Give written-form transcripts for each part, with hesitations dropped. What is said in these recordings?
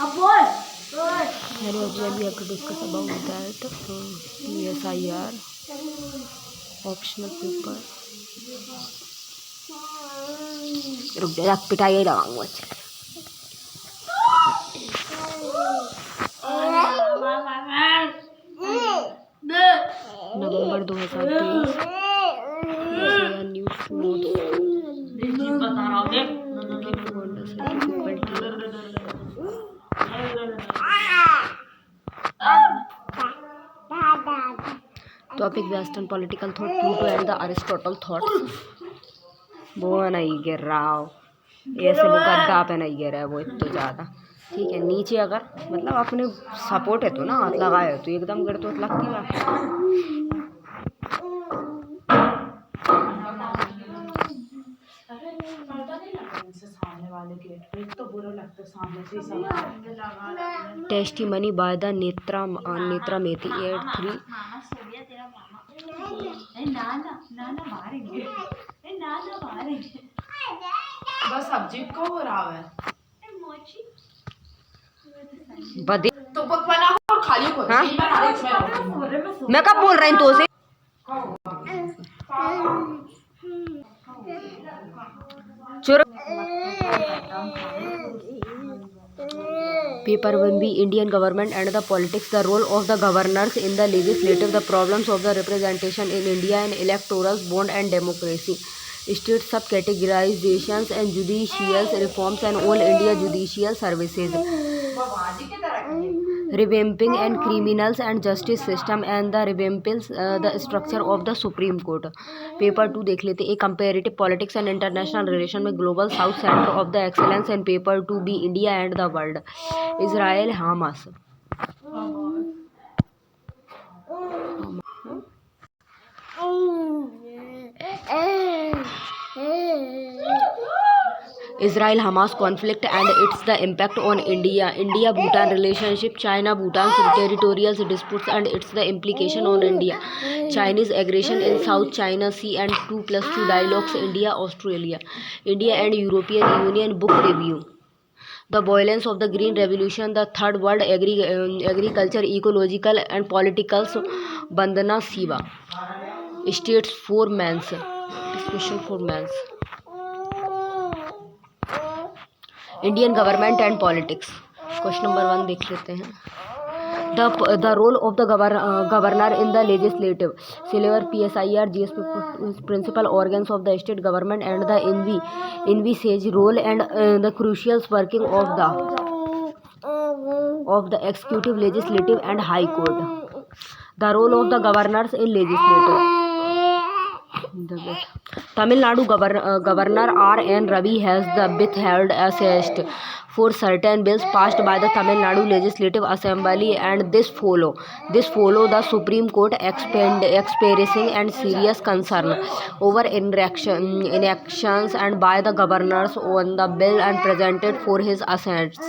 Very obviously we have to discuss about that. PSIR optional paper. रुक जा, पिटाई लगाऊंगा। नवंबर 2023 news topic western political thought Pluto and the Aristotle thoughts. वो नहीं गिर रहा हो ऐसे, वो गद्दा पे नहीं गिर रहा है वो इतना ज़्यादा। ठीक है, नीचे अगर मतलब अपने सपोर्ट है तो ना हाथ लगाए तो एकदम गिर तो लगती है। टेस्टिमनी बाय द नेत्रा मेथी 83। बस सब्जी को हो रहा है बदे तो बना और खाली को। हाँ? मैं कब बोल रही हूँ तो से चुर paper 1B Indian government and the politics, the role of the governors in the legislative, the problems of the representation in India and electoral bond and democracy, state subcategorizations and judicial reforms and all India judicial services, revamping and criminals and justice system and the revamping the structure of the Supreme Court. Paper 2 देख लेते हैं, comparative politics and international relation में global south centre of the excellence and paper 2B India and the world, Israel Hamas. Israel Hamas conflict and its the impact on India Bhutan relationship, China Bhutan territorial disputes and its the implication on India, Chinese aggression in South China Sea and 2+2 dialogues, India Australia, India and European Union book review, the violence of the Green Revolution, the Third World agriculture, ecological and political, Bandana Siva, states for men's, discussion for men's, Indian government and politics. Question number 1 देख लेते हैं। The role of the governor in the legislative सिलेवर PSIR GSP principal organs of the state government and the envisages role and the crucial working of the executive legislative and high court, the role of the governors in legislative. Tamil Nadu Governor R.N. Ravi has withheld assent for certain bills passed by the Tamil Nadu Legislative Assembly, and this follow the Supreme Court expressing and serious concern over inactions and by the governors on the bill and presented for his assents.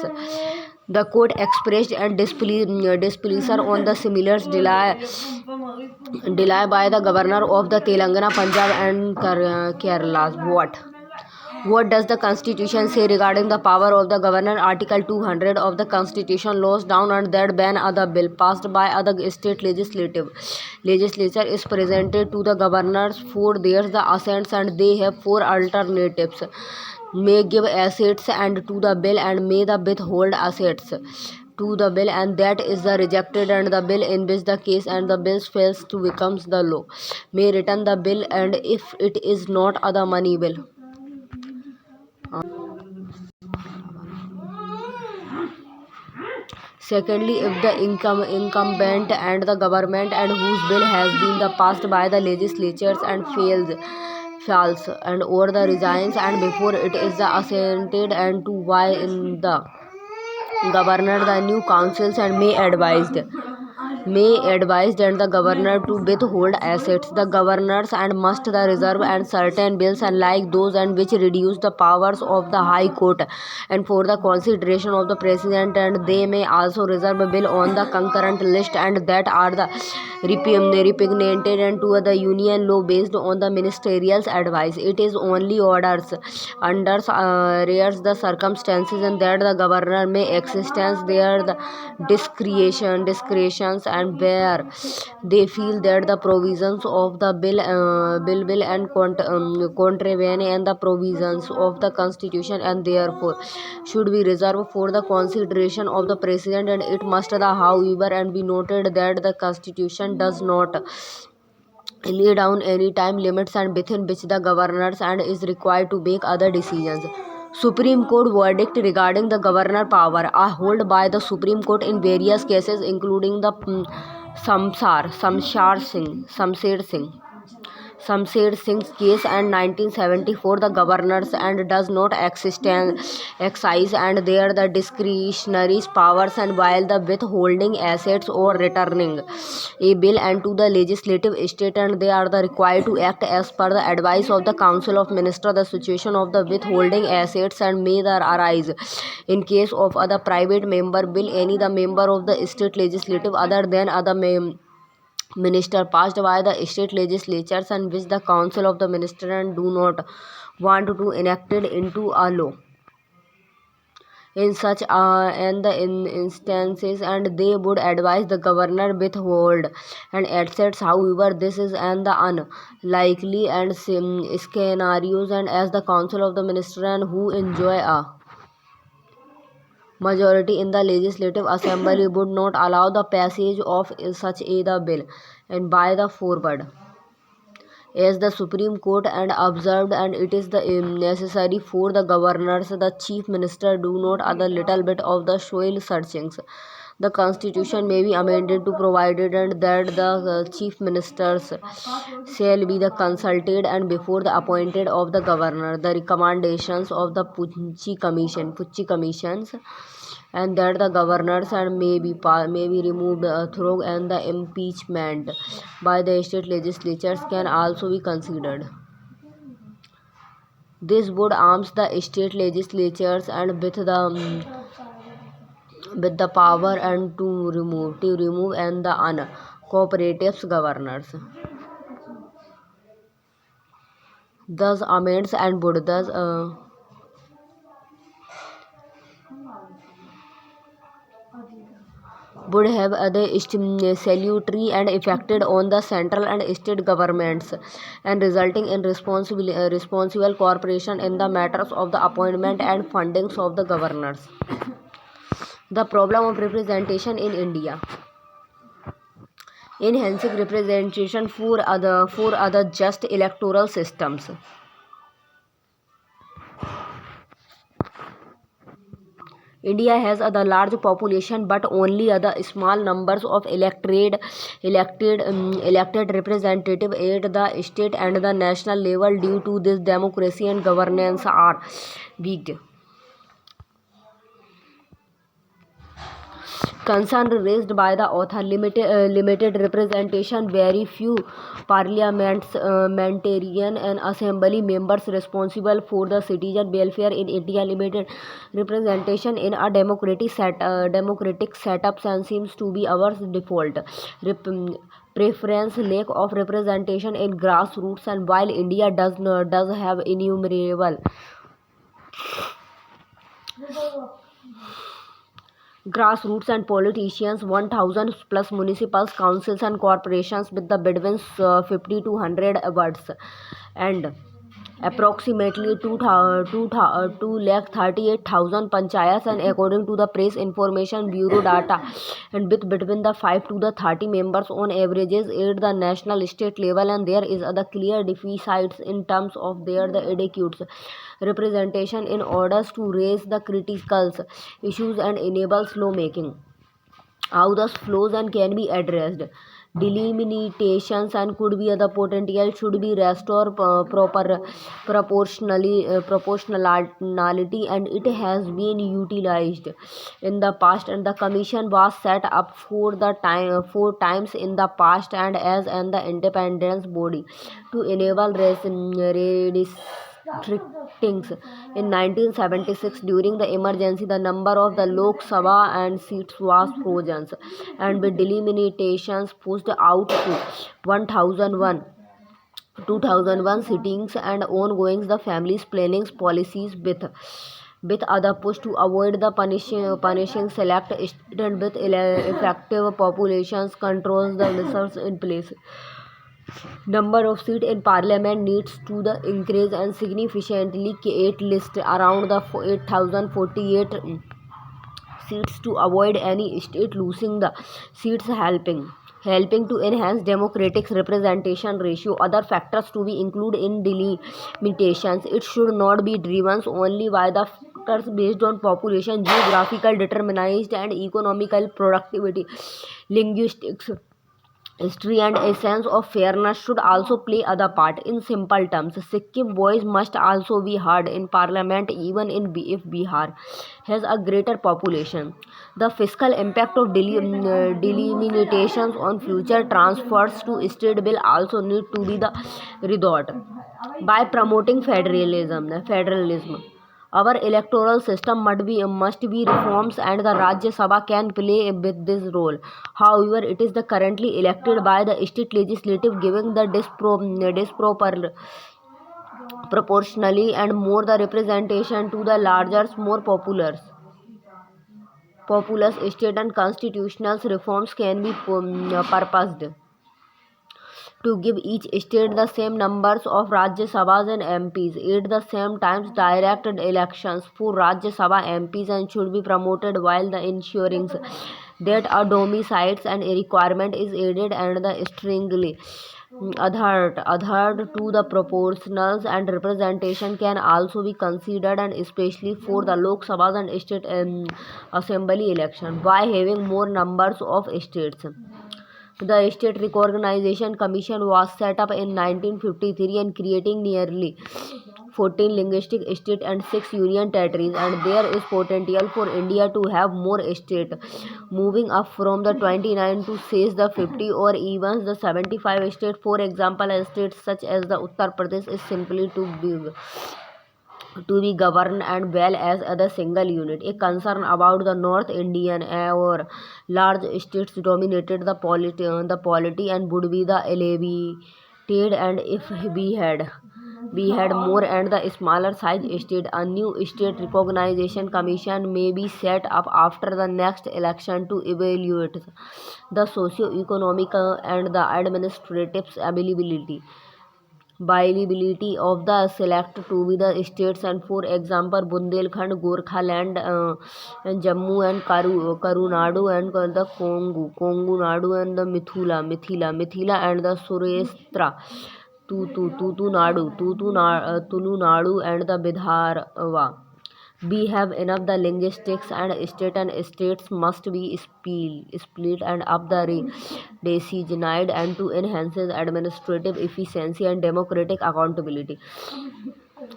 The court expressed and displeasure on the similar delay by the governor of the Telangana, Punjab and Kerala. What does the Constitution say regarding the power of the governor? Article 200 of the Constitution lays down and that ban other bill passed by other state legislature is presented to the governors for their the assents, and they have 4 alternatives: may give assents and to the bill, and may the withhold assents to the bill, and that is the rejected and the bill in which the case and the bill fails to becomes the law, may return the bill, and if it is not other money bill. Secondly, if the incumbent and the government and whose bill has been passed by the legislatures and fails and or the resigns and before it is the assented and to why in the governor the new councils and may advised may advise the governor to withhold assets. The governors and must the reserve and certain bills and like those and which reduce the powers of the High Court and for the consideration of the President, and they may also reserve a bill on the concurrent list and that are the repugnant and to the union law based on the ministerial's advice. It is only orders under rare the circumstances and that the governor may exercise their the discretions and where they feel that the provisions of the bill and contravene and the provisions of the constitution and therefore should be reserved for the consideration of the president, and it must the however and be noted that the constitution does not lay down any time limits and within which the governors and is required to make other decisions. Supreme Court verdict regarding the governor power are held by the Supreme Court in various cases including the Samsher Singh's case and 1974 the governors and does not exercise and their the discretionary powers, and while the withholding assets or returning a bill and to the legislative state and they are the required to act as per the advice of the council of minister. The situation of the withholding assets and may there arise in case of other private member bill any the member of the state legislative other than other minister passed by the state legislatures and which the council of the minister and do not want to enacted into a law in such and the instances and they would advise the governor withhold and assets. However, this is and the unlikely and scenarios and as the council of the minister and who enjoy a majority in the legislative assembly would not allow the passage of such a the bill and by the forward as the Supreme Court and observed, and it is the necessary for the governors the chief minister do not other little bit of the soil searchings. The constitution may be amended to provided and that the chief ministers shall be the consulted and before the appointed of the governor the recommendations of the Pucci commissions and that the governors and may be removed through and the impeachment by the state legislatures can also be considered. This would arms the state legislatures and with the power and to remove and the uncooperative governors. Thus amends and would have other salutary and affected on the central and state governments and resulting in responsible cooperation in the matters of the appointment and fundings of the governors. The problem of representation in India. Enhancing representation for other just electoral systems. India has a large population but only other small numbers of elected representative at the state and the national level. Due to this, democracy and governance are weak. Concern raised by the author limited representation, very few parliamentarian and assembly members responsible for the citizen welfare in India, limited representation in a democratic setup and seems to be our default preference, lack of representation in grassroots, and while India does have innumerable grassroots and politicians, 1000 plus municipal councils and corporations with the between 50 to 100 wards and approximately 2,38,000 panchayats, and according to the Press Information Bureau data and with between the 5 to the 30 members on averages at the national state level, and there is other clear deficits in terms of their the adequate representation in order to raise the critical issues and enables lawmaking. How thus flows and can be addressed. delimitations and could be the potential should be restored proper proportionality, and it has been utilized in the past, and the commission was set up for the time 4 times in the past and as an the independence body to enable redistrictings. In 1976, during the emergency, the number of the Lok Sabha and seats was frozen, and with delimitations pushed out to 1001. 2001 sittings and ongoing the family's planning policies with other push to avoid the punishing select student with effective populations controls the measures in place. Number of seats in parliament needs to the increase and significantly. Eight list around the 8048 seats to avoid any state losing the seats, helping to enhance democratic representation ratio. Other factors to be included in delimitations. It should not be driven only by the factors based on population, geographical determinants, and economical productivity. Linguistics, history, and a sense of fairness should also play other part. In simple terms, Sikkim voice must also be heard in parliament, even if Bihar has a greater population. The fiscal impact of delimitations on future transfers to state will also need to be the redoubt by promoting federalism. Our electoral system must be reforms, and the Rajya Sabha can play with this role. However, it is the currently elected by the state legislative, giving the disproportionally and more the representation to the larger, more populous state, and constitutional reforms can be purposed to give each state the same numbers of Rajya Sabhas and MPs. At the same time, direct elections for Rajya Sabha MPs and should be promoted while the ensuring that a domiciles and a requirement is added and the strictly adhered to the proportionals, and representation can also be considered, and especially for the Lok Sabhas and state assembly election by having more numbers of states. The State Recognition Commission was set up in 1953 and creating nearly 14 linguistic states and 6 union territories, and there is potential for India to have more states, moving up from the 29 to says the 50 or even the 75 states. For example, a state such as the Uttar Pradesh is simply too big to be governed and well as a single unit. A concern about the North Indian or large states dominated the polity and would be the elevated, and if we had more and the smaller size state. A new state recognition commission may be set up after the next election to evaluate the socio-economic and the administrative viability of the select to be the states, and for example Bundelkhand, Gorkhaland, and Jammu and Karunadu, and the Kongu Nadu, and the Mithila, and the Sureshtra, Tulu Nadu, and the Bidharva. We have enough the linguistics and states must be split and up the designated and to enhance administrative efficiency and democratic accountability.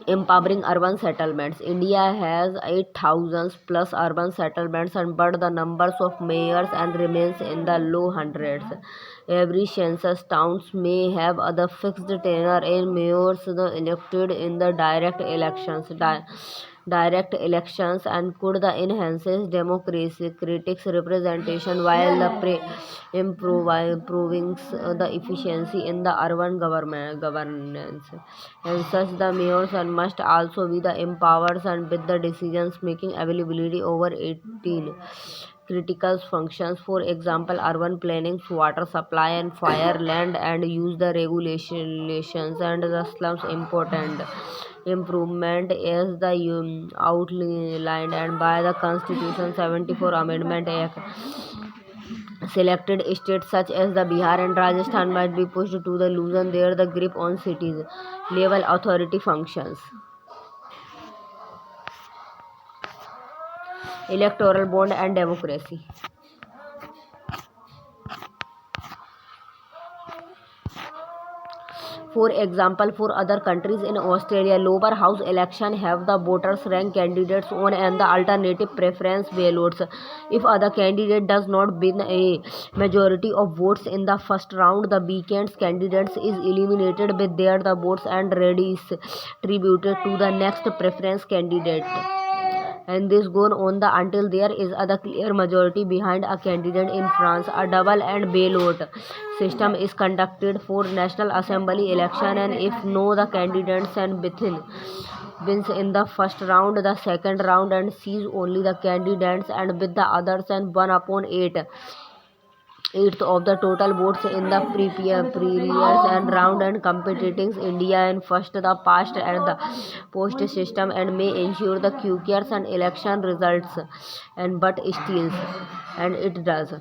Empowering urban settlements. India has 8,000 plus urban settlements, and but the numbers of mayors and remains in the low hundreds. Every census towns may have other fixed tenure in mayors the elected in the direct elections and could the enhances democratic representation while the improving the efficiency in the urban governance. And such the mayors and must also be the empowered and with the decisions making availability over 18 critical functions, for example urban planning, water supply and fire, land and use the regulations, and the slums important improvement as the outlined and by the Constitution 74 Amendment Act. Selected states such as the Bihar and Rajasthan might be pushed to the loosen their the grip on cities level authority functions. Electoral bond and democracy. For example, for other countries in Australia, lower house election have the voters rank candidates on and the alternative preference ballots. If other candidate does not win a majority of votes in the first round, the weekend's candidates is eliminated with their the votes and redistributed to the next preference candidate. And this goes on until there is a clear majority behind a candidate. In France, a double and ballot system is conducted for National Assembly election, and if no the candidates and wins in the first round, the second round and sees only the candidates and with the others and 1/8 of the total votes in the previous and round and competing India and first the past and the post system and may ensure the quicker and election results and but still and it does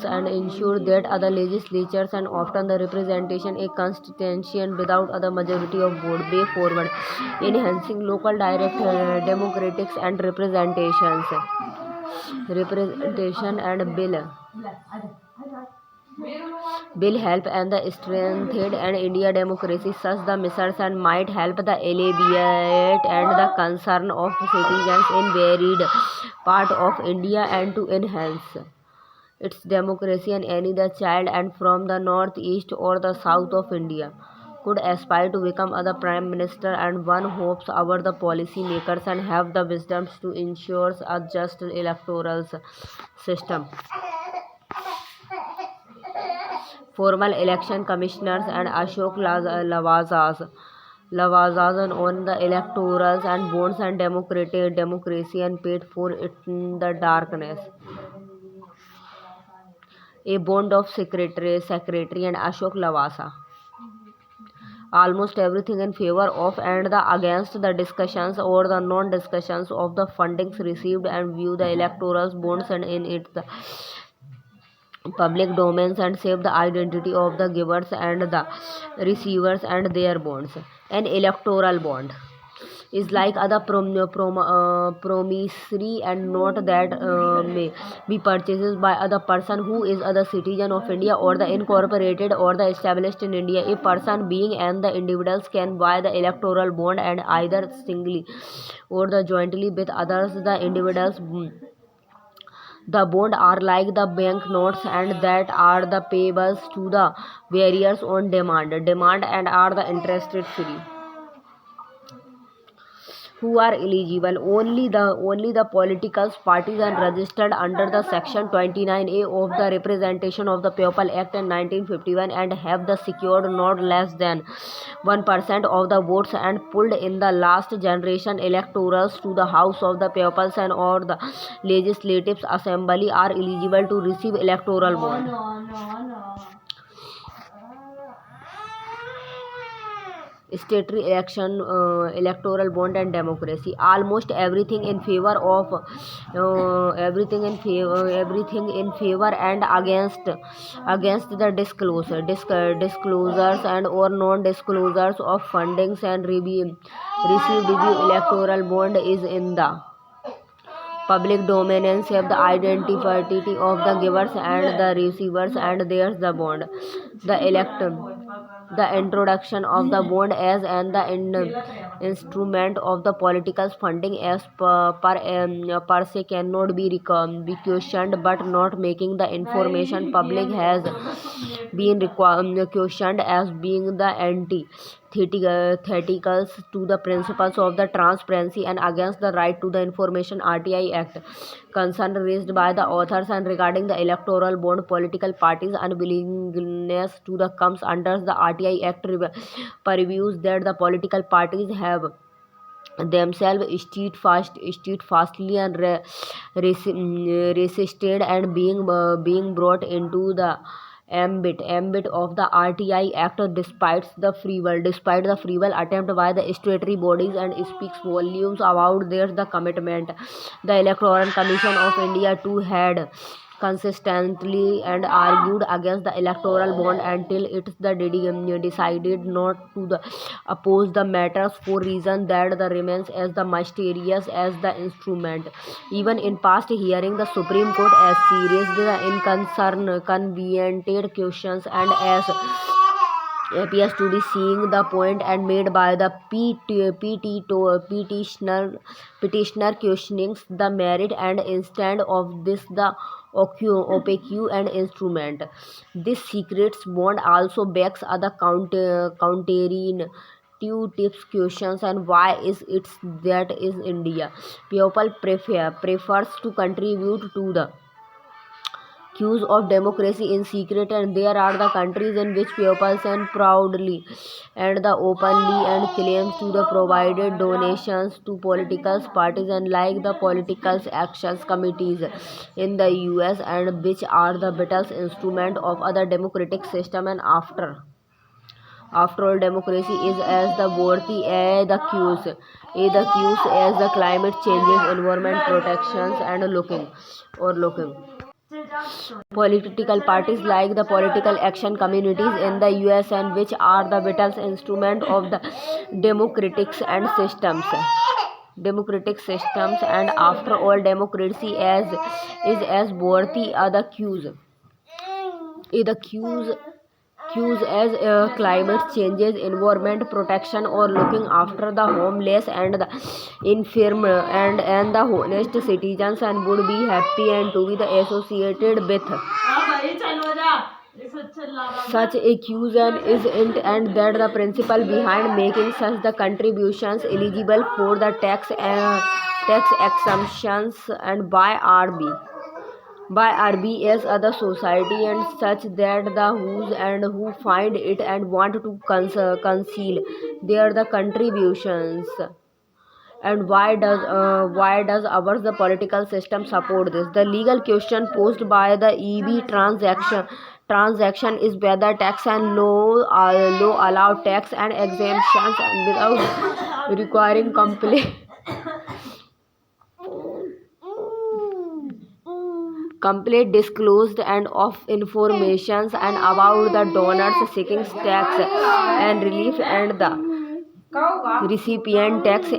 and ensure that other legislatures and often the representation a constitution without other majority of vote way forward enhancing local direct democratics and representation and bill help and the strengthened and India democracy such the measures and might help the alleviate and the concern of citizens in varied part of India and to enhance its democracy and any the child and from the northeast or the south of India could aspire to become other prime minister and one hopes our the policy makers and have the wisdom to ensure a just electoral system. Formal election commissioners and Ashok Lavazas on the electorals and bonds and democracy and paid for it in the darkness. A bond of secretary and Ashok Lavasa. Almost everything in favor of and the against the discussions or the non-discussions of the fundings received and view the electoral bonds and in it the public domains and save the identity of the givers and the receivers and their bonds. An electoral bond is like other promissory and note that may be purchased by other person who is other citizen of India or the incorporated or the established in India. A person being and the individuals can buy the electoral bond and either singly or the jointly with others. The individuals the bond are like the bank notes and that are the payables to the various on demand and are the interest free. Who are eligible? Only the political parties and registered under the section 29A of the Representation of the People Act in 1951 and have the secured not less than 1% of the votes and pulled in the last generation electorals to the House of the Peoples and or the Legislative Assembly are eligible to receive electoral bond. Statutory election electoral bond and democracy. Almost everything in favor and against the disclosures and or non-disclosures of fundings and received review electoral bond is in the public domain and save the identity of the givers and the receivers and there's the bond. The introduction of the bond as and the instrument of the political funding as per se cannot be questioned, but not making the information public has been questioned as being the theticals to the principles of the transparency and against the right to the information. RTI Act concern raised by the authors and regarding the electoral bond political parties unwillingness to the comes under the RTI Act purviews that the political parties have themselves steadfastly and resisted and being brought into the ambit of the RTI Act despite the free will attempt by the statutory bodies and speaks volumes about their the commitment. The Electoral Commission of India too had consistently and argued against the electoral bond until it decided not to oppose the matters for reasons that remains as the mysterious as the instrument. Even in past hearing, the Supreme Court has raised the inconvenient questions and as appears to be seeing the point and made by the petitioner questioning the merit and instead of this the opaque and instrument. This secrets bond also backs other countering two tips questions and why is it that is India people prefers to contribute to the cues of democracy in secret, and there are the countries in which people stand proudly and the openly and claims to the provided donations to political parties and like the political actions committees in the US and which are the vital instrument of other democratic system. And after all, democracy is as the worthy the cues as the climate changes, environment protections, and looking. Political parties like the political action communities in the US and which are the vital instrument of the democratic systems. And after all, democracy as is as worthy are the cues as climate changes, environment protection, or looking after the homeless and the infirm and the honest citizens, and would be happy and to be the associated with such a cuisine is it and that the principle behind making such the contributions eligible for the tax exemptions and by RBS other society and such that the whose and who find it and want to conceal their the contributions. And why does ours the political system support this? The legal question posed by the EB transaction is whether tax and law allow tax and exemptions and without requiring complete disclosed and of informations and about the donors seeking tax and relief and the recipient tax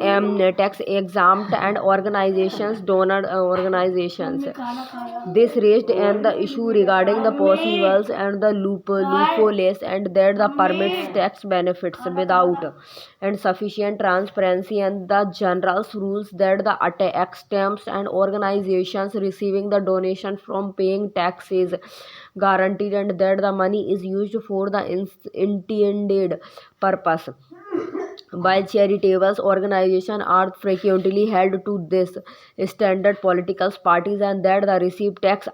exempt and organizations donor organizations. This raised and the issue regarding the possibles and the loopholes and that the permits tax benefits without and sufficient transparency and the general rules that the tax stamps and organizations receiving the donation from paying taxes guaranteed and that the money is used for the intended purpose. While charitable organizations are frequently held to this standard, political parties and that the receive tax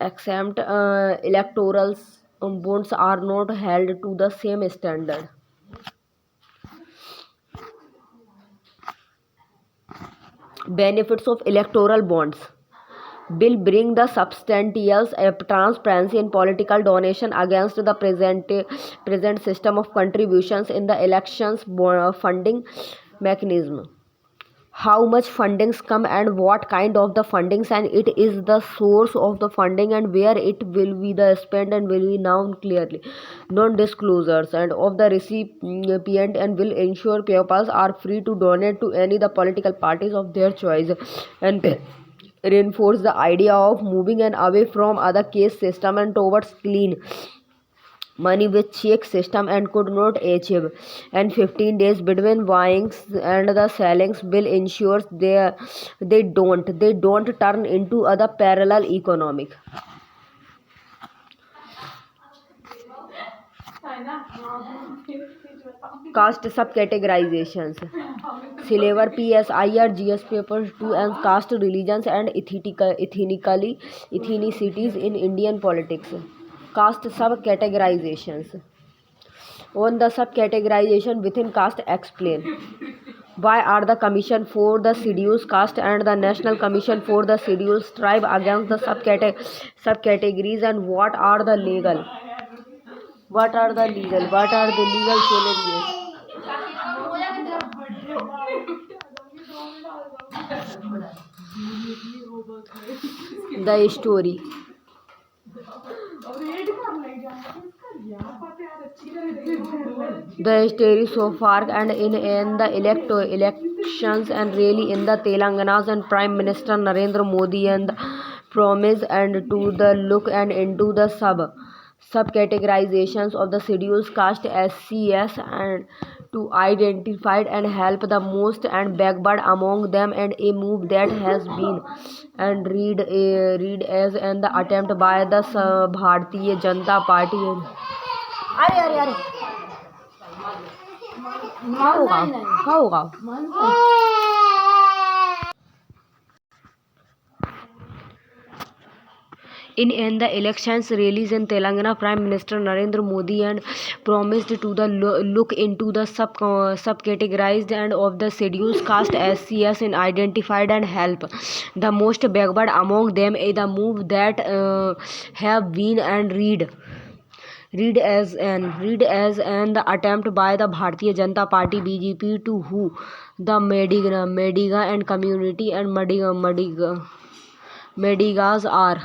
exempt electoral bonds are not held to the same standard. Benefits of electoral bonds bill bring the substantial transparency in political donation against the present system of contributions in the elections funding mechanism. How much fundings come and what kind of the fundings and it is the source of the funding and where it will be the spent and will be known clearly. Non-disclosures and of the recipient and will ensure pupils are free to donate to any the political parties of their choice and reinforce the idea of moving and away from other case system and towards clean money with check system and could not achieve and 15 days between buyings and the sellings bill ensures they don't turn into other parallel economic caste subcategorizations. Silver PSIR GS papers 2 and caste religions and ethnicities in Indian politics. Caste subcategorizations. On the subcategorization within caste, explain. Why are the Commission for the Scheduled Caste and the National Commission for the Scheduled Tribe against the subcategories and what are the legal challenges? The story. The story so far and in the elections and really in the Telangana's and Prime Minister Narendra Modi and the promise and to the look and into the subcategorizations of the schedules caste SCS and to identify and help the most and backward among them and a move that has been and read as an the attempt by the Bharatiya Janata Party. अरे अरे अरे क्या होगा क्या होगा in the elections rallies in Telangana, Prime Minister Narendra Modi and promised to the look into the subcategorized and of the schedules caste SCS in identified and help the most backward among them a the move that have been and read as an the attempt by the Bharatiya Janata Party BJP to who the Mediga and community and Medigas are.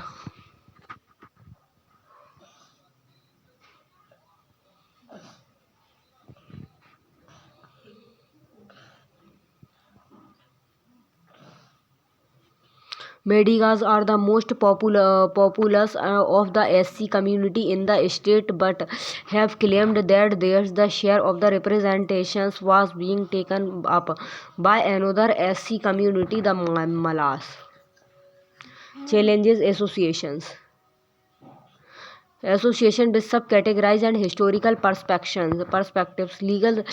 Medigas are the most populous of the SC community in the state but have claimed that the share of the representations was being taken up by another SC community, the Malas. Challenges association with subcategorized and historical perspectives legal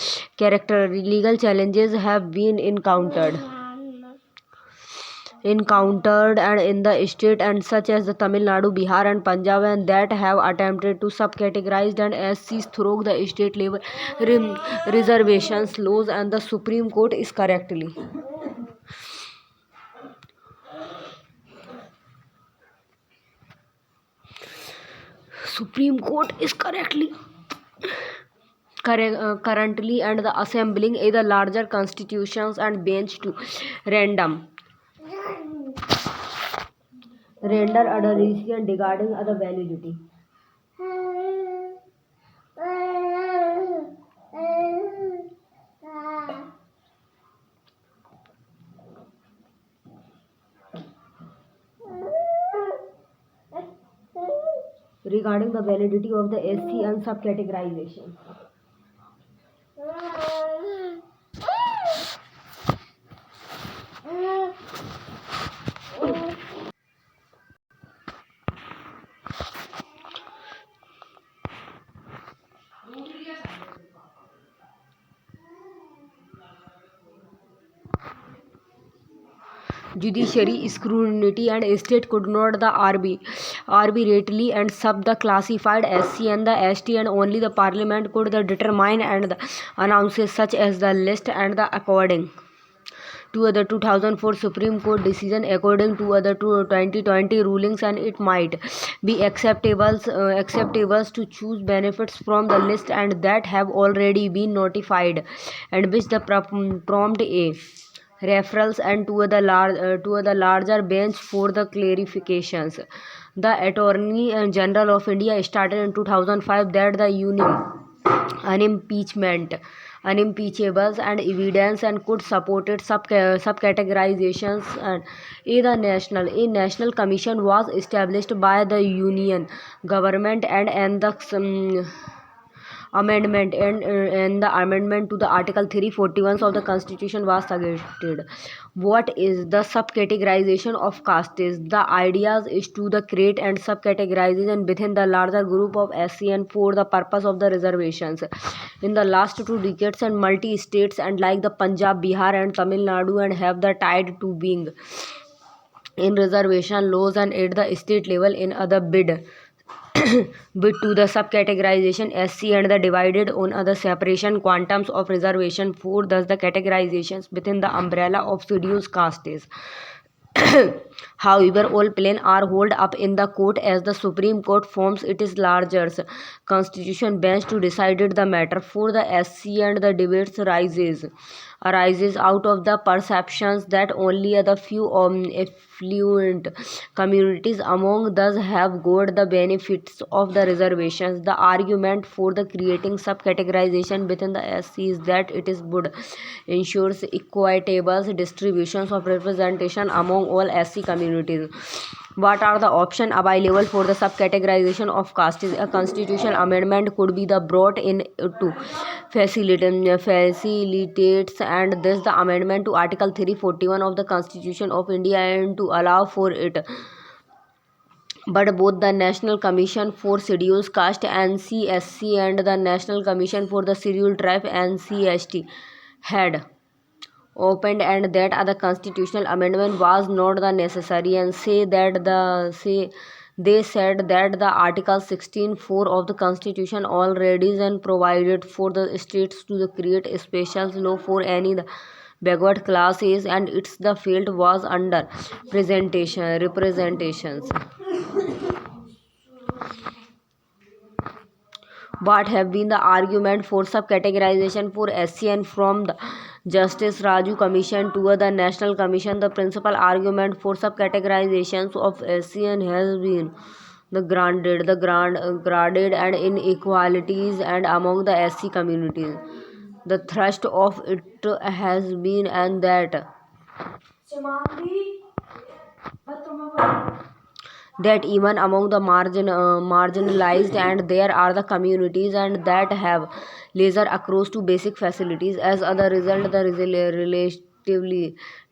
challenges have been encountered and in the state and such as the Tamil Nadu, Bihar and Punjab and that have attempted to subcategorize and SCs through the state level reservations laws and the Supreme Court is correctly currently and the assembling either larger constitutions and bench to random render a decision regarding the validity regarding the validity of the SC and subcategorization. Judiciary scrutiny and state could not the arbitrarily and sub the classified SC and the ST and only the parliament could the determine and the announces such as the list and the according to the 2004 Supreme Court decision according to the 2020 rulings and it might be acceptable to choose benefits from the list and that have already been notified and which the prompt a referrals and to the larger bench for the clarifications. The Attorney General of India started in 2005 that the unimpeachables and evidence and could support it subcategorizations and a national commission was established by the union government and the amendment and the amendment to the article 341 of the constitution was suggested. What is the subcategorization of castes? The ideas is to the create and subcategorization within the larger group of SCN for the purpose of the reservations. In the last 2 decades and multi-states and like the Punjab, Bihar and Tamil Nadu and have the tied to being in reservation laws and at the state level in other bid to the subcategorization SC and the divided on other separation quantums of reservation for thus the categorizations within the umbrella of schedules castes. However, all plans are held up in the court as the Supreme Court forms its larger constitution bench to decide the matter for the SC and the debates rises arises out of the perceptions that only the few affluent communities among those have got the benefits of the reservations. The argument for the creating subcategorization within the SC is that it is would ensures equitable distributions of representation among all SC communities. What are the options available for the subcategorization of castes? A constitutional amendment could be the brought in to facilitates and this the amendment to Article 341 of the Constitution of India and to allow for it. But both the National Commission for Scheduled Caste (NCSC) and the National Commission for the Scheduled Tribe (NCST) had opened and that the constitutional amendment was not the necessary and they said that the article 16(4) of the constitution already and provided for the states to create a special law for any the backward classes and its the field was under representations. What have been the argument for subcategorization for SCN from the Justice Raju Commission to the National Commission? The principal argument for subcategorizations of SCN has been the graded and inequalities and among the SC communities. The thrust of it has been and that even among the marginalized and there are the communities and that have lesser access to basic facilities. As a result the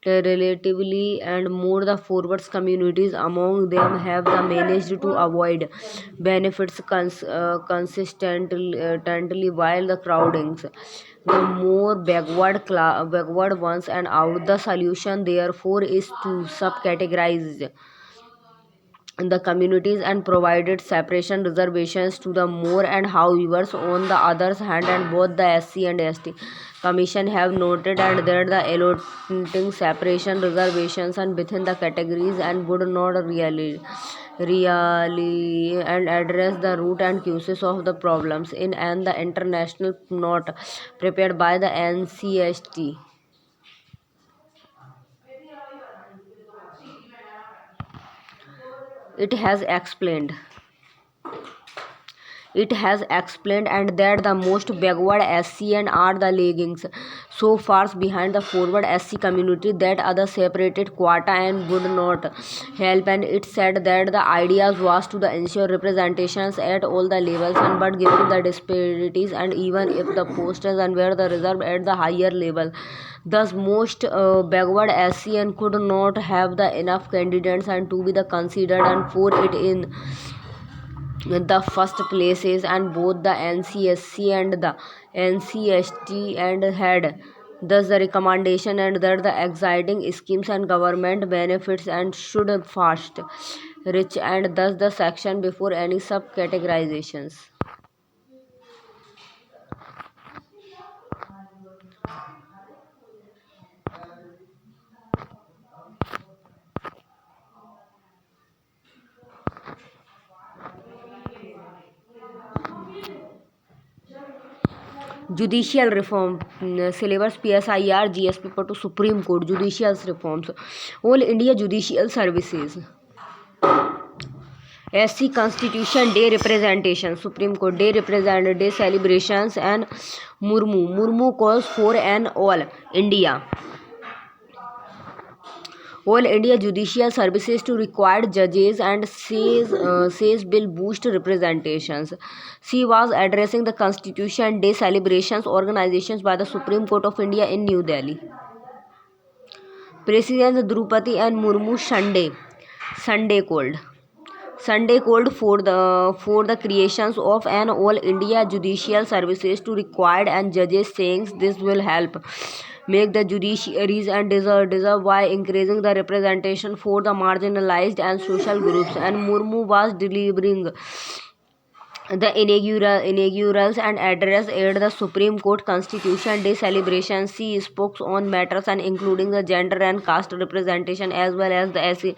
relatively and more the forwards communities among them have the managed to avoid benefits consistently while the crowdings the more backward ones and out. The solution therefore is to subcategorize the communities and provided separation reservations to the more and however on the other hand and both the SC and ST commission have noted and that the allotting separation reservations and within the categories and would not really and address the root and causes of the problems in and the international note prepared by the NCST. It has explained and that the most backward SCN are the laggings so far behind the forward SC community that other separated quota and would not help and it said that the idea was to the ensure representations at all the levels and but given the disparities and even if the posters and were the reserved at the higher level thus most backward SCN could not have the enough candidates and to be the considered and for it in the first places and both the NCSC and the NCST and had thus the recommendation and that the exciting schemes and government benefits and should fast rich and thus the section before any subcategorizations. Judicial reform syllabus PSIR GS paper to Supreme Court judicial reforms all India judicial services SC Constitution Day representation Supreme Court Day celebrations and Murmu calls for an all India judicial services to required judges and says bill boost representations. She was addressing the Constitution Day celebrations organizations by the Supreme Court of India in New Delhi. President Drupadi and Murmu Sunday called for the creations of an all India judicial services to required and judges saying this will help make the judiciaries and deserve by increasing the representation for the marginalized and social groups and Murmu was delivering the inaugurals and address at the Supreme Court Constitution Day celebration. She spoke on matters and including the gender and caste representation as well as the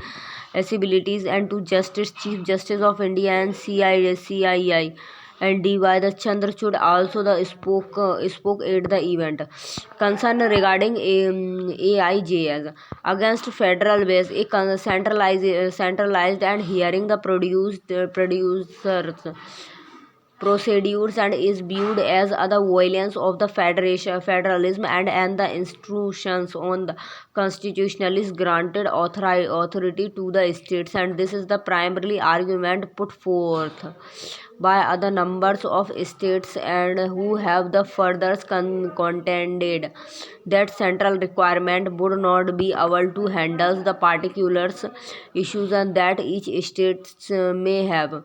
accessibilities and to Chief Justice of India and CII and D.Y. the Chandrachud also the spoke at the event. Concern regarding AIJS against federal base, a centralized and hearing the producers procedures and is viewed as the violence of the federalism and the institutions on the constitutionalist granted authority to the states, and this is the primarily argument put forth by other numbers of states and who have the further contended that central requirement would not be able to handle the particulars issues and that each states may have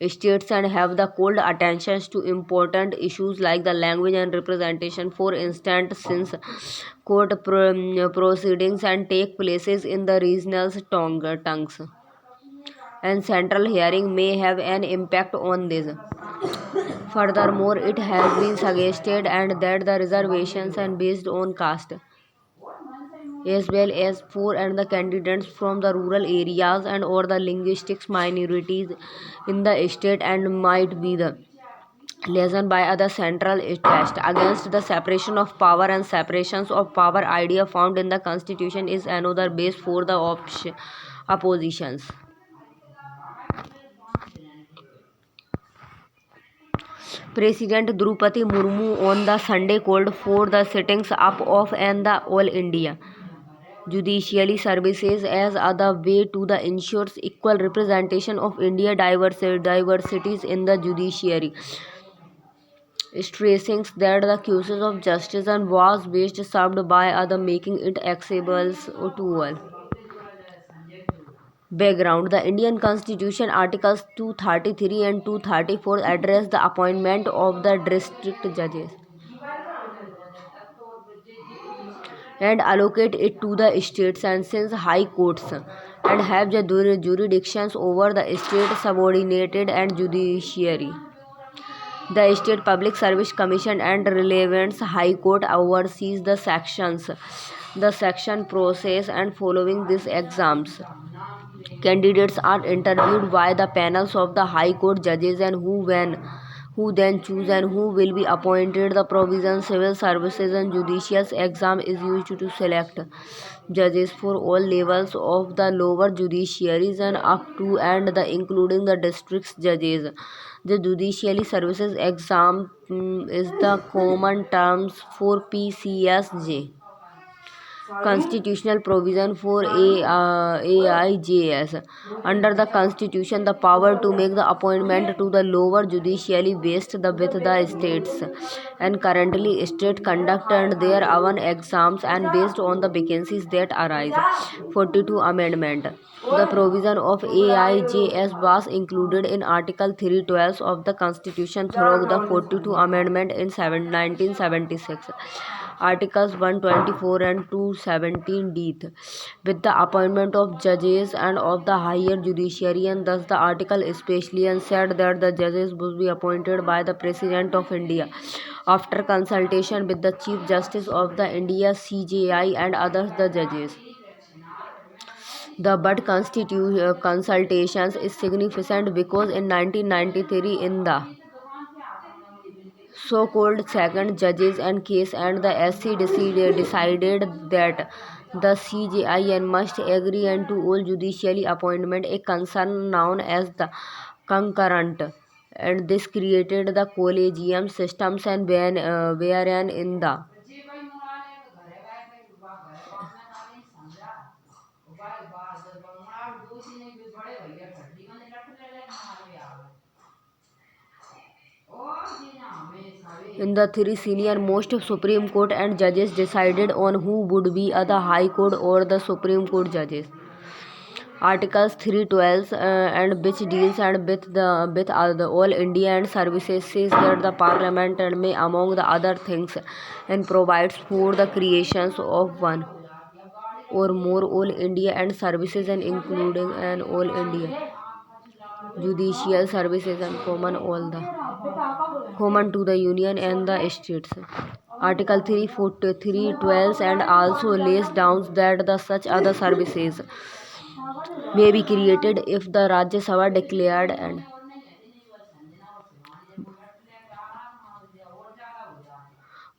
states and have the cold attentions to important issues like the language and representation. For instance, since proceedings and take places in the regional tongues, and central hearing may have an impact on this. Furthermore, it has been suggested and that the reservations and based on caste as well as for and the candidates from the rural areas and or the linguistics minorities in the state and might be the lesson by other central test against the separation of power and separations of power idea found in the constitution is another base for the oppositions. President Drupadi Murmu on the Sunday called for the sittings up of and the All India Judiciary Services as other way to the ensures equal representation of India diversities in the judiciary, stressing that the cases of justice and was based served by other making it accessible to all. Background: the Indian Constitution Articles 233 and 234 address the appointment of the district judges and allocate it to the states and since high courts and have the jurisdictions over the state subordinated and judiciary. The State Public Service Commission and relevant High Court oversees the section process and following these exams. Candidates are interviewed by the panels of the High Court judges and who then choose and who will be appointed. The provision civil services and judicial exam is used to select judges for all levels of the lower judiciaries and up to and the including the district judges. The judicial services exam is the common terms for PCSJ. Constitutional provision for AIJS. Under the Constitution, the power to make the appointment to the lower judicially based with the states and currently state conduct and their own exams and based on the vacancies that arise. 42 Amendment. The provision of AIJS was included in Article 312 of the Constitution through the 42 Amendment in 1976. Articles 124 and 217 deal with the appointment of judges and of the higher judiciary, and thus the article especially and said that the judges will be appointed by the President of India after consultation with the Chief Justice of the India CJI and others the judges. The but consultations is significant because in 1993 in the so-called second judges and case and the SC decided that the CJIN must agree and to all judicially appointment, a concern known as the concurrent, and this created the collegium systems and wherein in the three senior most Supreme Court and judges decided on who would be the High Court or the Supreme Court judges. Articles 312 and which deals and with the all India and services says that the Parliament and may among the other things and provides for the creations of one or more all India and services and including an all India judicial services and common to the union and the states. Article 312 and also lays down that the such other services may be created if the Rajya Sabha declared and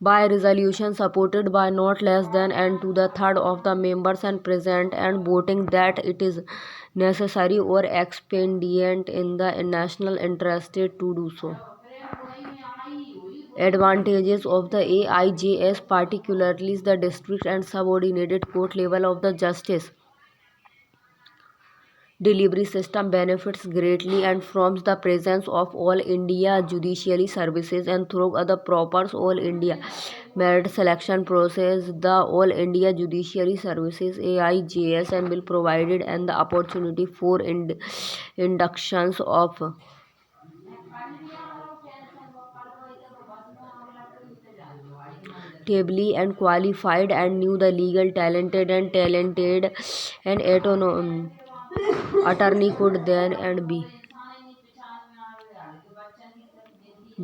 by resolution supported by not less than and to the third of the members and present and voting that it is necessary or expedient in the national interest to do so. Advantages of the AIJS, particularly the district and subordinated court level of the justice delivery system, benefits greatly and from the presence of All India Judiciary Services and through the proper All India merit selection process. The All India Judiciary Services AIJS and will provided and the opportunity for inductions of tably and qualified and knew the legal talented and attorney could then and be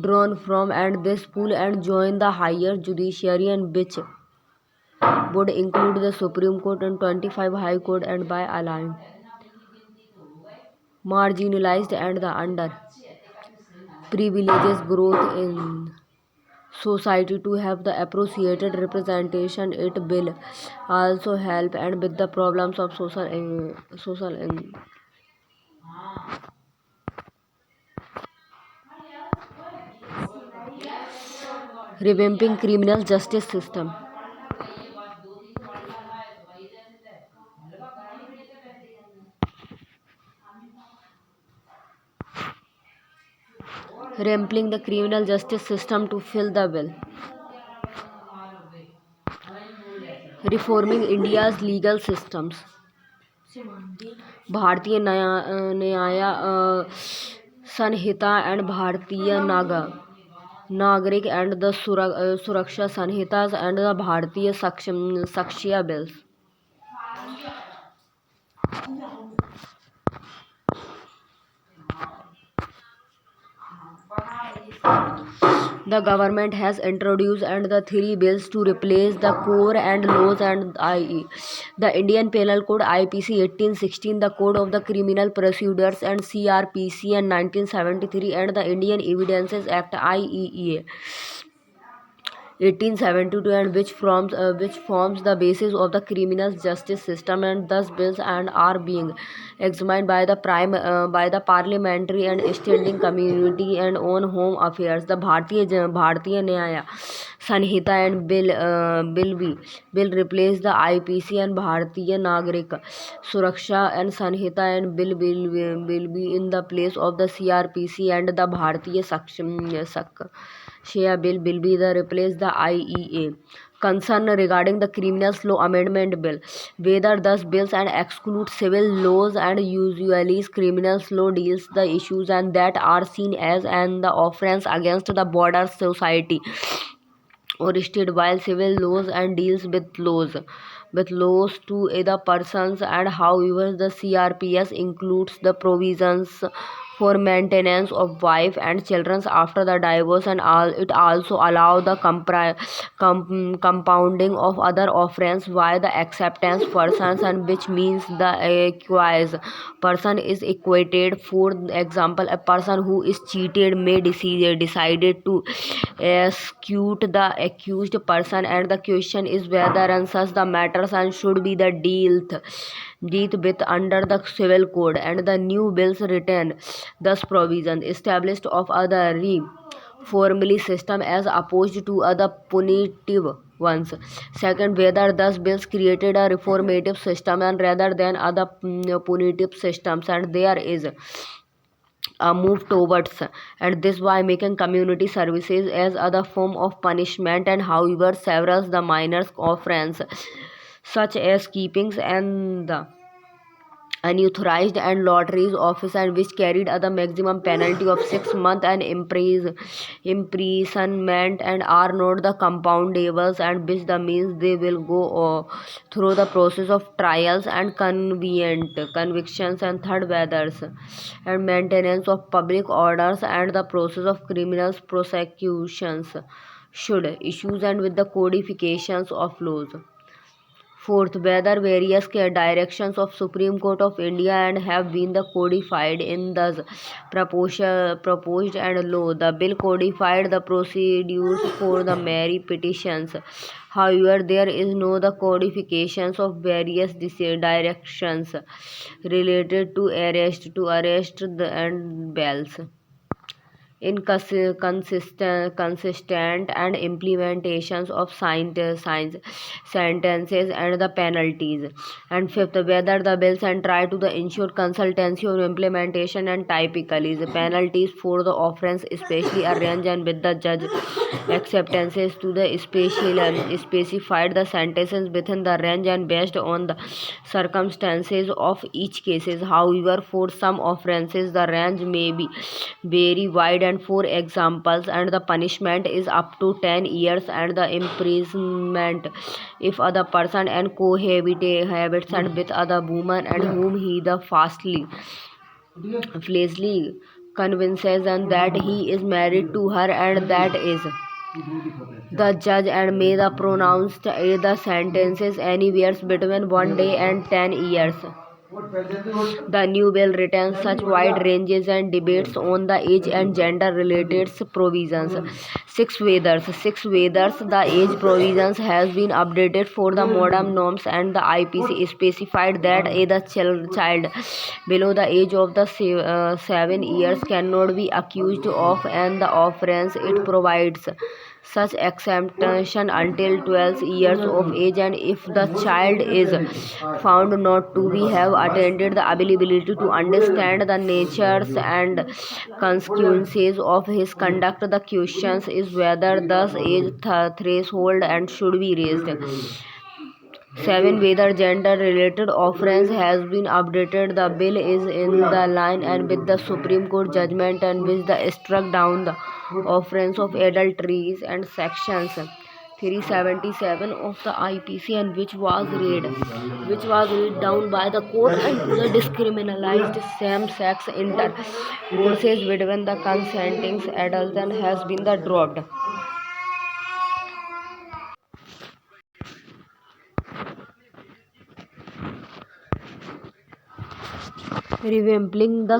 drawn from and this pool and join the higher judiciary and which would include the Supreme Court and 25 High Court and by aligned marginalized and the under privileges growth in society to have the appreciated representation. It will also help and with the problems of social revamping criminal justice system. Revamping the criminal justice system to fill the bill. Reforming India's legal systems. भारतीय न्याय संहिता and भारतीय नागरिक and the सुरक्षा संहिता and the भारतीय साक्ष्य bills. The government has introduced and the three bills to replace the core and laws and IE. The Indian Penal Code IPC 1816, the Code of the Criminal Procedures and CRPC and 1973 and the Indian Evidences Act IEA 1872 and which forms the basis of the criminal justice system and thus bills and are being examined by the parliamentary and standing committee and on home affairs. The Bharatiya Nyaya Sanhita and bill replace the IPC and Bharatiya Nagrik Suraksha and Sanhita and bill will be in the place of the CRPC and the Bharatiya Share bill will be the replace the IEA. Concern regarding the criminal law amendment bill, whether thus bills and exclude civil laws and usually criminal law deals the issues and that are seen as and the offense against the border society or state, while civil laws and deals with laws to other persons and however the CRPS includes the provisions for maintenance of wife and children after the divorce and it also allow the compounding of other offense by the acceptance persons and which means the acquires person is equated. For example, a person who is cheated may decided to execute the accused person and the question is whether and such the matters and should be the dealt with under the civil code and the new bills written thus provision established of other formally system as opposed to other punitive ones. Second, whether thus bills created a reformative system and rather than other punitive systems and there is a move towards and this by making community services as other form of punishment and however several the minor offense such as keepings and the unauthorized and lotteries office and which carried a the maximum penalty of 6 months and imprisonment and are not the compoundables and which the means they will go through the process of trials and convictions and third wethers and maintenance of public orders and the process of criminal prosecutions should issues and with the codifications of laws. Fourth, whether various directions of Supreme Court of India and have been the codified in the proposed and law. The bill codified the procedures for the Mary petitions. However, there is no the codifications of various directions related to arrest and bails inconsistent and implementations of science sentences and the penalties. And fifth, whether the bills and try to the ensure consultancy or implementation and typically the penalties for the offense especially arrange and with the judge acceptances to the specified the sentences within the range and based on the circumstances of each cases. However, for some offenses the range may be very wide, and for examples and the punishment is up to 10 years and the imprisonment if other person and cohabits and with other woman and whom he the falsely convinces and that he is married to her and that is the judge and may the pronounced the sentences anywhere between 1 day and 10 years. The new bill retains such wide ranges and debates on the age and gender related provisions. Six whether the age provisions has been updated for the modern norms, and the IPC specified that the child below the age of the 7 years cannot be accused of and the offense. It provides such exemption until 12 years of age, and if the child is found not to be have attained the ability to understand the natures and consequences of his conduct, the question is whether thus age threshold and should be raised. 7. Whether gender related offense has been updated. The bill is in the line and with the Supreme Court judgment and which the struck down the offense of adulteries and sections 377 of the IPC, and which was read down by the court and the discriminalized same-sex intercourses between the consenting adults and has been the dropped. Revamping the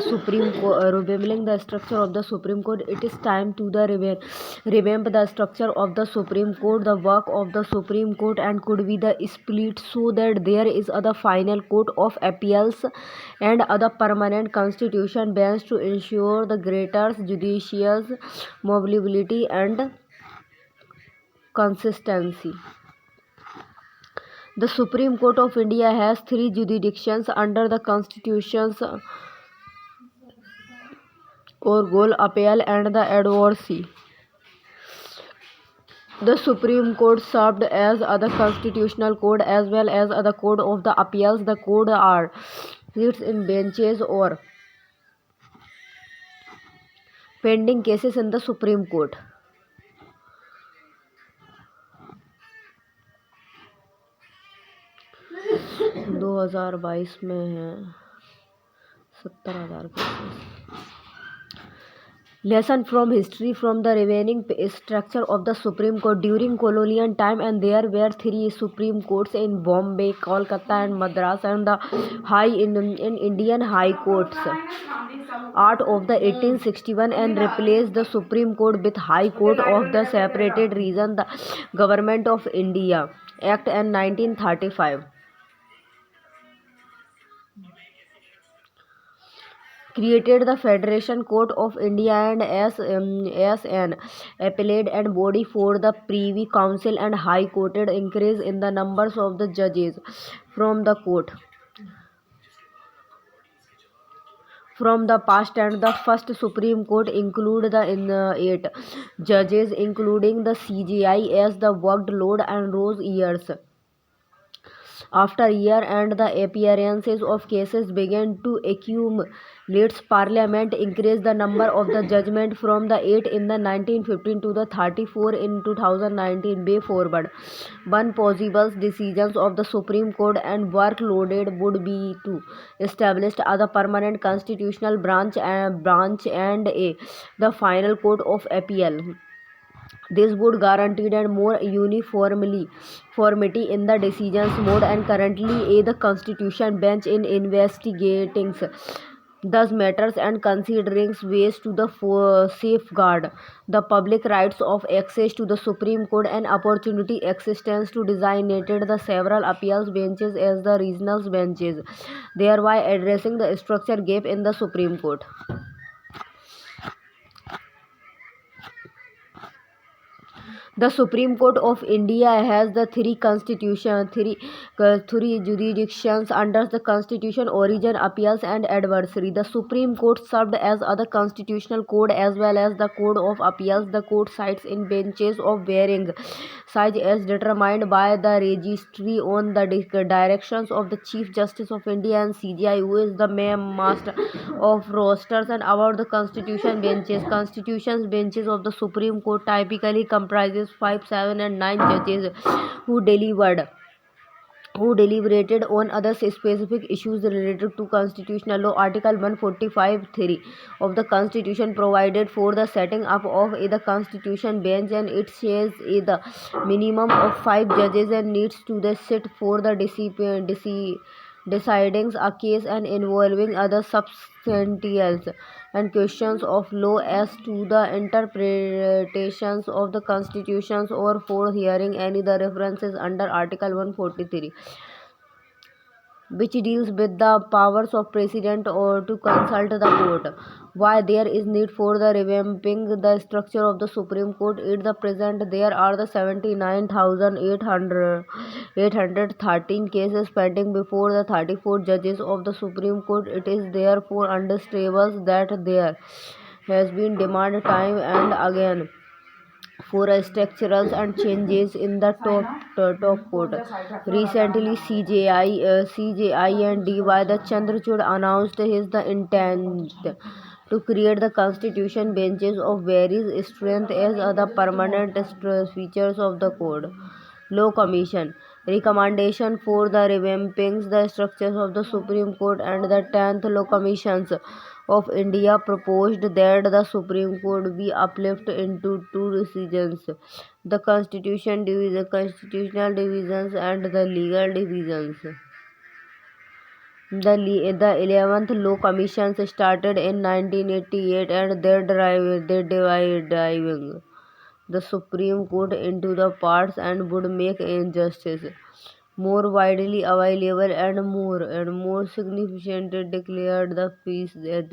structure of the Supreme Court. It is time to the revamp the structure of the Supreme Court. The work of the Supreme Court and could be the split so that there is other final court of appeals and other permanent constitution bench to ensure the greater judicial mobility and consistency. The Supreme Court of India has 3 jurisdictions under the constitutions or goal appeal and the advocacy. The Supreme Court served as other constitutional court as well as other court of the appeals. The court are sits in benches or pending cases in the Supreme Court. दो हजार 22 में है 70,000 cases. Lesson from history from the remaining structure of the Supreme Court during colonial time, and there were 3 Supreme Courts in Bombay, Kolkata and Madras, and the in Indian High Courts Act of the 1861 and replaced the Supreme Court with High Court of the separated region. The Government of India Act in 1935 created the Federation Court of India and as an appellate and body for the Privy Council and High Court. Increase in the numbers of the judges from the court from the past, and the first Supreme Court include the 8 judges including the CJI as the workload and rose years after year, and the appearances of cases began to accumulate. Parliament increased the number of the judgment from the 8 in the 1915 to the 34 in 2019. Way forward, one possible decisions of the Supreme Court and workloaded would be to establish other permanent constitutional branch and the final court of appeal. This would guarantee and more uniformity in the decisions mode and currently the Constitution bench in investigating thus matters and considering ways to the safeguard the public rights of access to the Supreme Court and opportunity existence to designated the several appeals benches as the regional benches, thereby addressing the structure gap in the Supreme Court. The Supreme Court of India has the three jurisdictions under the Constitution: origin, appeals, and adversary. The Supreme Court served as other constitutional court as well as the Court of Appeals. The court sits in benches of varying size as determined by the registry on the directions of the Chief Justice of India and CJI, who is the main master of rosters. And about the constitution benches. Constitution benches of the Supreme Court typically comprises 5, 7, and 9 judges who deliberated on other specific issues related to constitutional law. Article 145(3) of the Constitution provided for the setting up of the Constitution bench, and it says the minimum of 5 judges and needs to the sit for the deciding a case and involving other substantials and questions of law as to the interpretations of the constitutions or for hearing any the references under Article 143, which deals with the powers of president or to consult the court. Why there is need for the revamping the structure of the Supreme Court? At the present, there are the 79,813 cases pending before the 34 judges of the Supreme Court. It is therefore understandable that there has been demand time and again for structural and changes in the top court. Recently, CJI and DY the Chandrachud announced his the intent to create the constitution benches of various strength as other permanent features of the code. Law Commission recommendation for the revamping the structures of the Supreme Court and the 10th Law Commissions of India proposed that the Supreme Court be uplifted into two divisions: the constitutional divisions and the legal divisions. The 11th Law Commission started in 1988 and they dividing the Supreme Court into the parts and would make injustice more widely available and more significantly declared the peace that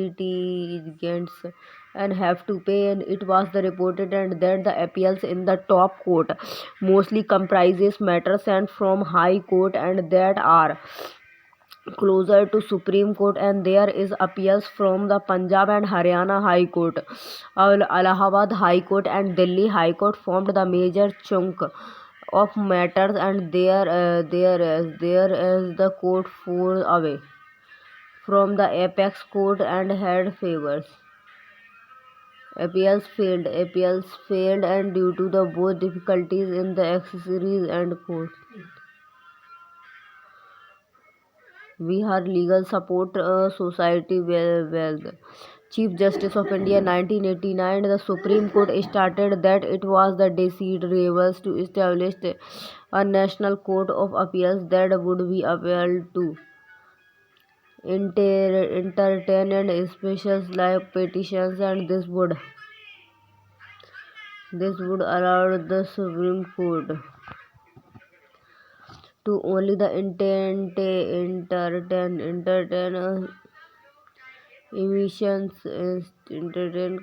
litigants and have to pay, and it was the reported and that the appeals in the top court mostly comprises matters and from high court and that are closer to Supreme Court, and there is appeals from the Punjab and Haryana High Court. Allahabad High Court and Delhi High Court formed the major chunk of matters, and there is the court for away from the apex court and had favors. Appeals failed and due to the both difficulties in the accessories and court. Bihar Legal Support Society Wealth. Chief Justice of India 1989, the Supreme Court stated that it was the desirable to establish a national court of appeals that would be able to entertain and special like petitions, and this would allow the Supreme Court to only the entertain emissions, entertain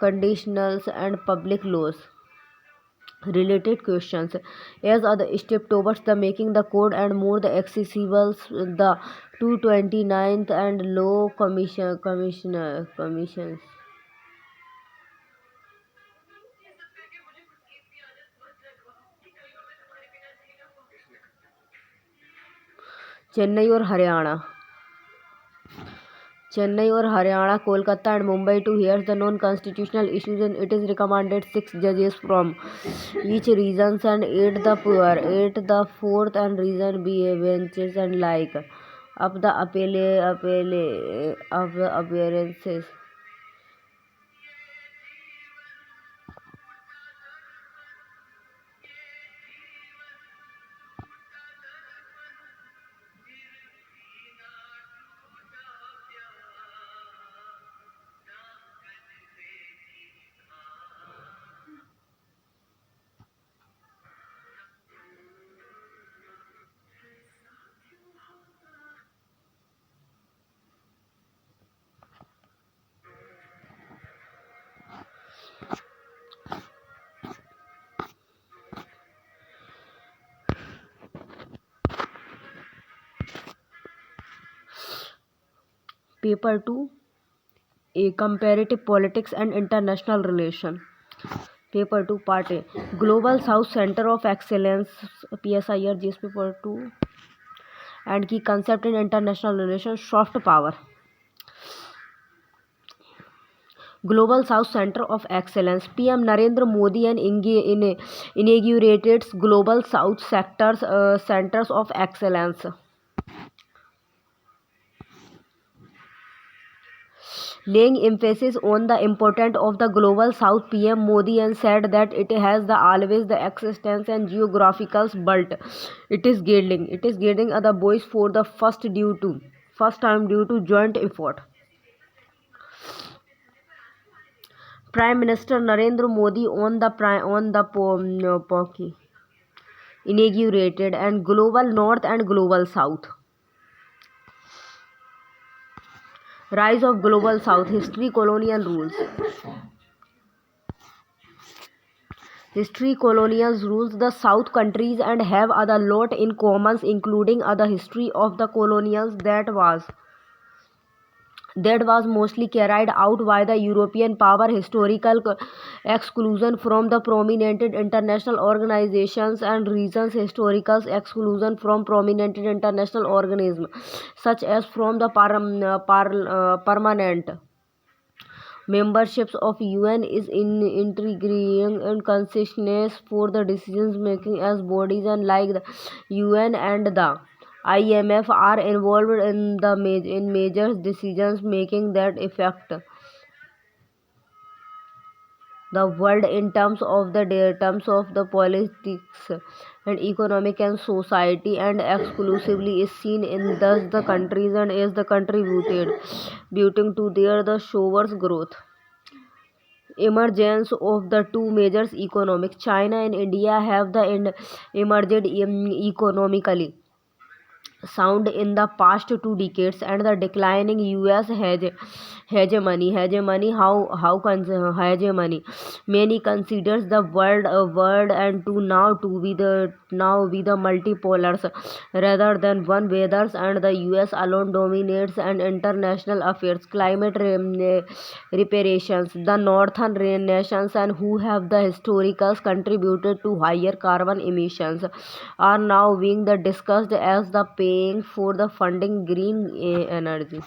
conditionals and public laws related questions as other step towards the making the code and more the accessible. The 229th and law commissions Chennai और Haryana Kolkata, and Mumbai to hear the non-constitutional issues, and it is recommended 6 judges from each regions and 8 the 4th and region benches and like. of the appearances. Paper 2, a comparative politics and international relation. Paper 2, Part A, Global South Center of Excellence, PSIR, GS Paper 2, and key concept in international relations, soft power. Global South Center of Excellence. PM Narendra Modi and inaugurated Global South Centers of Excellence, laying emphasis on the importance of the Global South. PM Modi and said that it has always the existence and geographical, but it is getting other voice for the first time due to joint effort. Prime Minister Narendra Modi inaugurated and Global North and Global South. Rise of Global South. History, colonial rules. The South countries and have other lot in common, including other history of the colonials that was mostly carried out by the European power, historical exclusion from the prominent international organizations, and regions, historical exclusion from prominent international organisms, such as from the permanent memberships of UN is intriguing and consciousness for the decisions making as bodies, and like the UN and the IMF are involved in the major decisions making that affect the world in terms of the politics and economic and society, and exclusively is seen in thus the countries and is the contributing to their the showers growth. Emergence of the two major economic, China and India, have the emerged economically sound in the past 2 decades, and the declining US hegemony. Many considers the world a world and to now be the multipolars rather than one weathers, and the US alone dominates and international affairs. Climate reparations. The northern nations and who have the historicals contributed to higher carbon emissions are now being discussed as the paying for the funding green energy.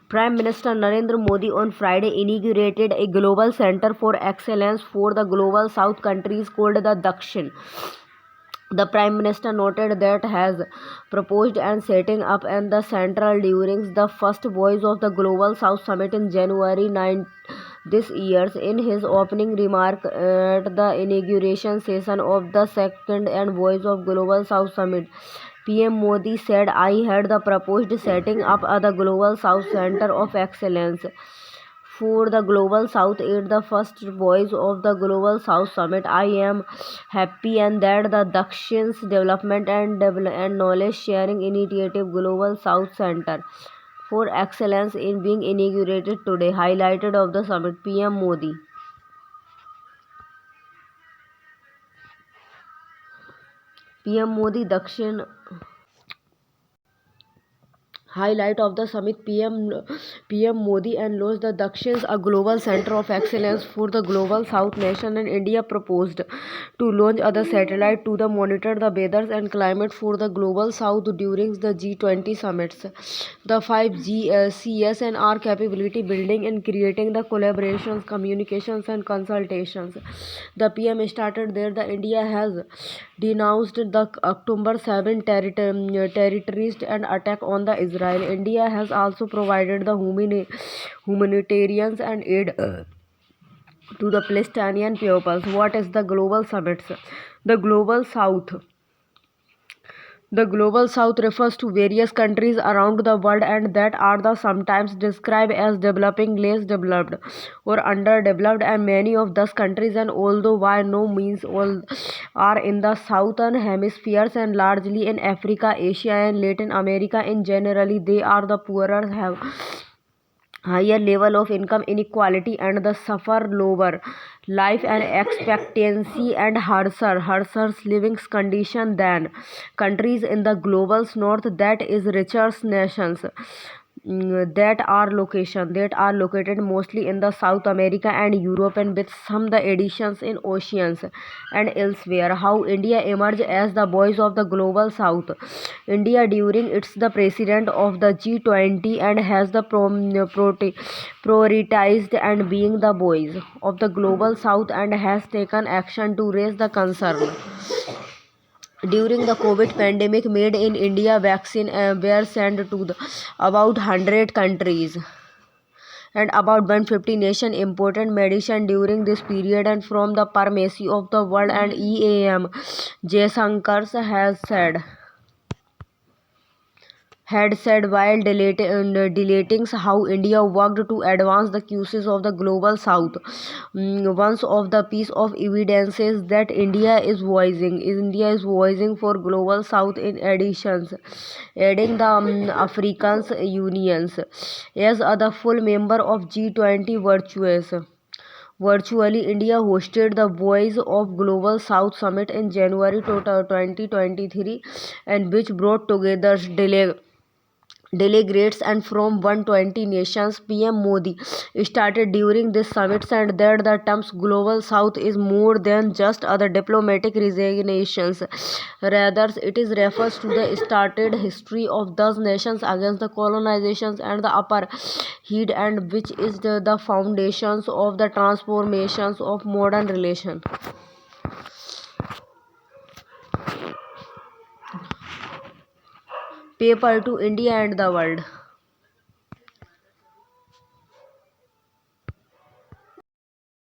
Prime Minister Narendra Modi on Friday inaugurated a global center for excellence for the global south countries called the Dakshin. The Prime Minister noted that has proposed and setting up and the central during the first Voice of the Global South Summit in January 9 this year. In his opening remark at the inauguration session of the second and Voice of Global South Summit, PM Modi said, I had the proposed setting up the Global South Center of Excellence for the Global South at the first Voice of the Global South Summit. I am happy and that the Dakshin's Development and Knowledge Sharing Initiative Global South Center for Excellence in being inaugurated today, highlighted of the summit. PM Modi. PM Modi Dakshin Highlight of the summit, PM Modi endorsed the Dakshins, a global center of excellence for the global South nation, and India proposed to launch other satellite to the monitor the weather and climate for the global South during the G20 summits. The 5G CSNR capability building and creating the collaborations, communications and consultations. The PM started there. The India has denounced the October 7 terrorist and attack on the Israel. India has also provided the humanitarian and aid to the Palestinian peoples. What is the global summits? The global south. The global south refers to various countries around the world and that are the sometimes described as developing, less developed or underdeveloped, and many of those countries, and although by no means all, are in the southern hemispheres and largely in Africa, Asia and Latin America. In generally they are the poorer, have higher level of income inequality and the suffer lower life and expectancy and harsher living condition than countries in the global north, that is richer nations that are located mostly in the South America and Europe, and with some the additions in oceans and elsewhere. How India emerged as the voice of the global South. India during its the president of the G20 and has the prioritized and being the voice of the global South and has taken action to raise the concern. During the COVID pandemic, made in India vaccine were sent to about 100 countries and about 150 nations. Important medicine during this period and from the pharmacy of the world, and EAM Jayashankar had said while deleting how India worked to advance the causes of the global south. One of the piece of evidences that India is voicing for global south in additions, adding the African unions as the full member of G20 Virtually, India hosted the Voice of Global South Summit in January 2023, and which brought together delegates and from 120 nations. PM Modi started during this summit and that the term global south is more than just other diplomatic resignations. Rather, it is refers to the started history of those nations against the colonizations and the apartheid, and which is the foundations of the transformations of modern relations. Paper to India and the world.